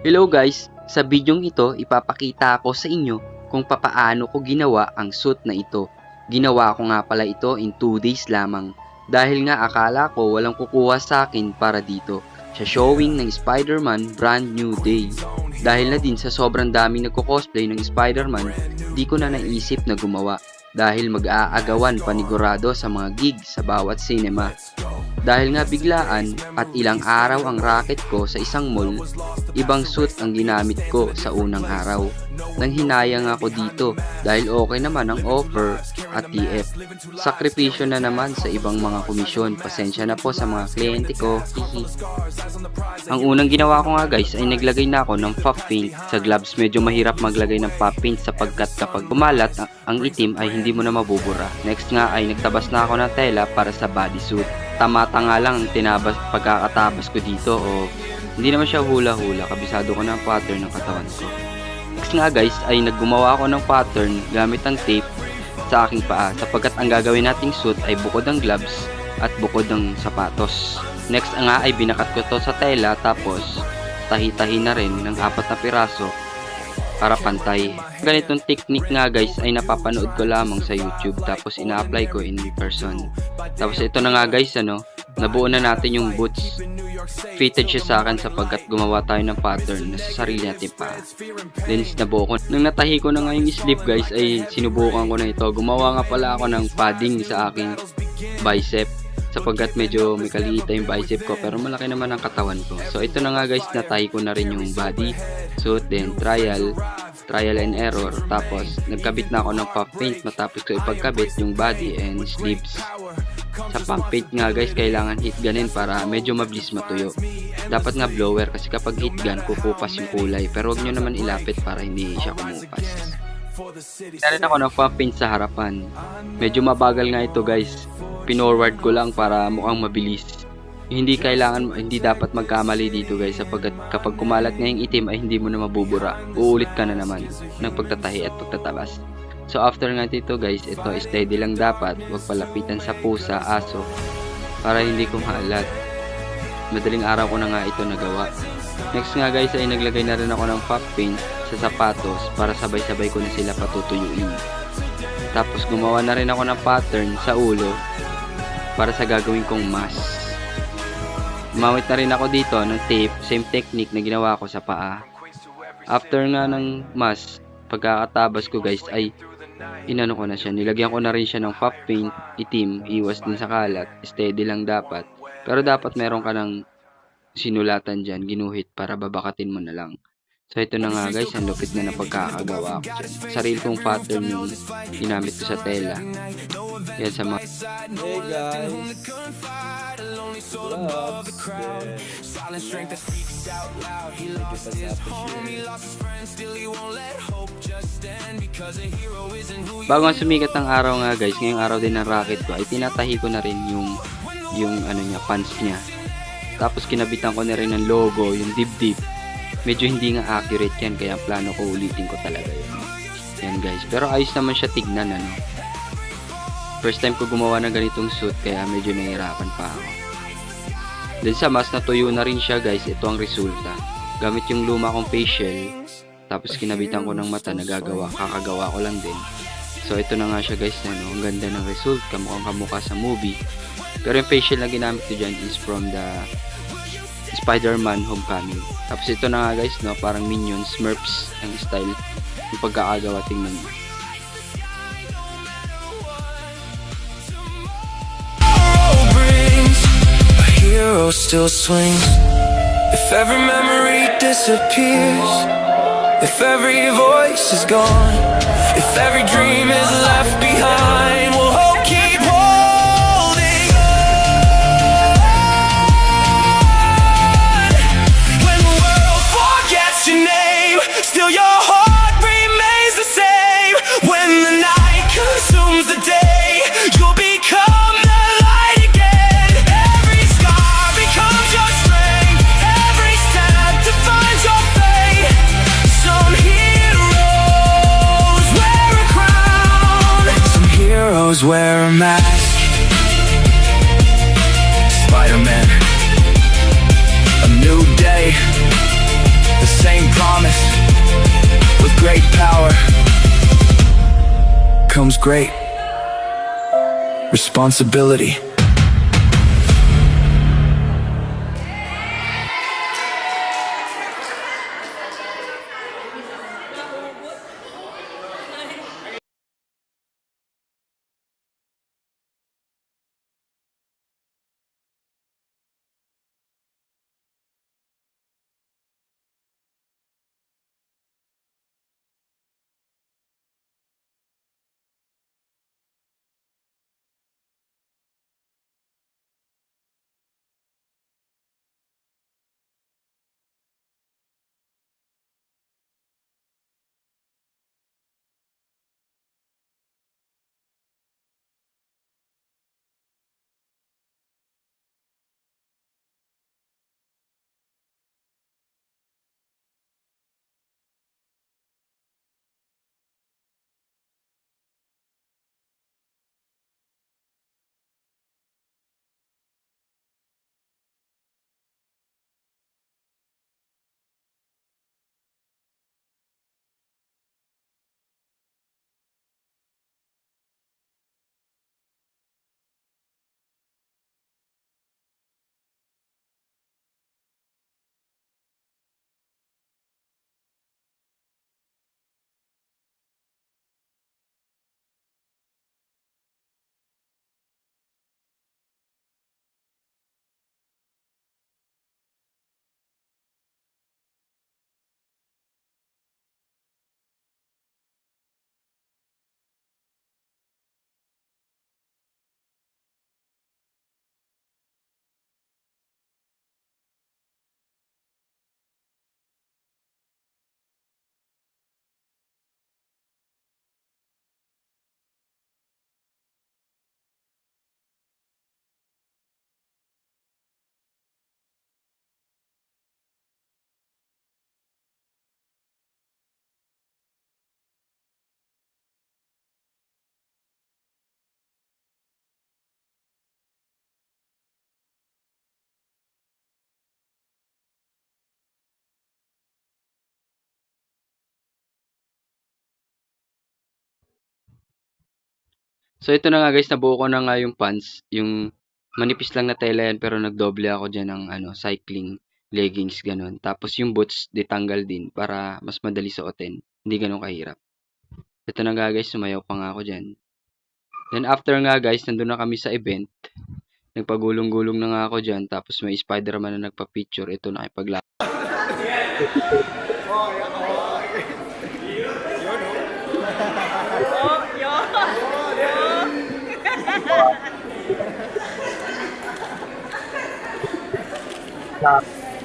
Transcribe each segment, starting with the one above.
Hello guys! Sa bidyong ito, ipapakita ko sa inyo kung papaano ko ginawa ang suit na ito. Ginawa ko nga pala ito in 2 days lamang. Dahil nga akala ko walang kukuha sa akin para dito. Sa showing ng Spider-Man Brand New Day. Dahil na din sa sobrang dami nagko-cosplay ng Spider-Man, di ko na naisip na gumawa. Dahil mag-aagawan panigurado sa mga gig sa bawat cinema. Dahil nga biglaan at ilang araw ang racket ko sa isang mall, ibang suit ang ginamit ko sa unang araw. Nang hinayang ako dito dahil okay naman ang offer at TF. Sakripisyo na naman sa ibang mga komisyon. Pasensya na po sa mga kliyente ko. Hihi. Ang unang ginawa ko nga guys ay naglagay na ako ng pop paint sa gloves. Medyo mahirap maglagay ng pop paint sapagkat kapag kumalat ang itim ay hindi mo na mabubura. Next nga ay nagtabas na ako ng tela para sa bodysuit. Tamata nga lang ang pagkakatabas ko dito o hindi naman siya hula-hula, kabisado ko na ang pattern ng katawan ko. Next nga guys ay naggumawa ako ng pattern gamit ang tape sa aking paa sapagkat ang gagawin nating suit ay bukod ng gloves at bukod ng sapatos. Next nga ay binakat ko to sa tela tapos tahi-tahi na rin ng 4 na piraso para pantay. Ganitong technique nga guys ay napapanood ko lamang sa YouTube tapos ina-apply ko in person. Tapos ito na nga guys nabuo na natin yung boots. Fitted siya sa akin sapagkat gumawa tayo ng pattern na sa sarili natin pa. Then nabuo ko. Nang natahi ko na nga yung sleeve guys ay sinubukan ko na ito. Gumawa nga pala ako ng padding sa aking bicep sapagkat medyo may kalita yung bicep ko pero malaki naman ang katawan ko. So ito na nga guys, natahi ko na rin yung body suit, then trial and error. Tapos nagkabit na ako ng pop paint matapos ko ipagkabit yung body and sleeves. Sa pump paint nga guys, kailangan heat gunin para medyo mabilis matuyo. Dapat nga blower kasi kapag heat gun, kukupas yung kulay. Pero huwag nyo naman ilapit para hindi siya kumupas. Narin ako ng pump paint sa harapan. Medyo mabagal nga ito guys. Pinorward ko lang para mukhang mabilis. Hindi dapat magkamali dito guys sapagkat kapag kumalat nga yung itim ay hindi mo na mabubura. Uulit ka na naman ng pagtatahi at pagtatabas. So after nga dito guys, ito steady lang dapat, huwag palapitan sa pusa, aso para hindi kumalat. Madaling araw ko na nga ito nagawa. Next nga guys ay naglagay na rin ako ng pop paint sa sapatos para sabay-sabay ko na sila patutuyuin. Tapos gumawa na rin ako ng pattern sa ulo para sa gagawin kong mask. Gumamit na rin ako dito ng tape, same technique na ginawa ko sa paa. After nga ng mask, pagkakatabas ko guys ay inano ko na siya, nilagyan ko na rin siya ng pop paint, itim, iwas din sa kalat, steady lang dapat. Pero dapat meron ka ng sinulatan dyan, ginuhit para babakatin mo na lang. So ito na nga guys, ang lupit na pagkakagawa ko dyan. Sarili kong pattern yung ginamit ko sa tela. Yan sa mga... Hey guys! Bago ang sumikat ang araw nga guys, ngayong araw din ng racket ko ay tinatahi ko na rin yung pants niya. Tapos kinabitan ko na rin ng logo, yung dibdib. Medyo hindi nga accurate yan kaya plano ko ulitin ko talaga yan. Yan guys, pero ayos naman siya tignan First time ko gumawa ng ganitong suit kaya medyo nahihirapan pa ako. Then sa mask natuyo na rin siya guys, ito ang resulta. Gamit yung luma kong facial, tapos kinabitan ko ng mata na kakagawa ko lang din. So ito na nga siya guys, ang ganda ng result, kamukha sa movie. Pero yung facial na ginamit ko dyan is from the Spider-Man Homecoming. Tapos ito na nga guys, parang Minions, Smurfs ang style yung pagkakagawa, tingnan mo. Hero still swings. If every memory disappears, if every voice is gone, if every dream is left behind, we'll keep holding on. When the world forgets your name, still your heart remains the same. When the night consumes the day, you'll become the light again. Every scar becomes your strength, every step defines your fate. Some heroes wear a crown, some heroes wear a mask. Spider-Man, a new day, the same comes great responsibility. So ito na nga guys, nabuo ko na nga yung pants, yung manipis lang na tela yan pero nagdoble ako dyan ng cycling leggings ganun. Tapos yung boots ditanggal din para mas madali suotin, hindi ganun kahirap. Ito na nga guys, sumayaw pa nga ako dyan. Then after nga guys, nandun na kami sa event. Nagpagulong-gulong na nga ako dyan. Tapos may Spider-Man na nagpa-picture. Ito nakipagla.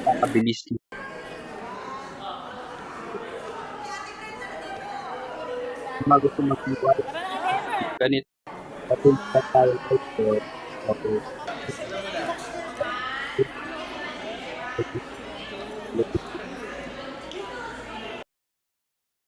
Nakabilis. Gusto mag-iwal. Ganit. Papunta tayo dito. Tapos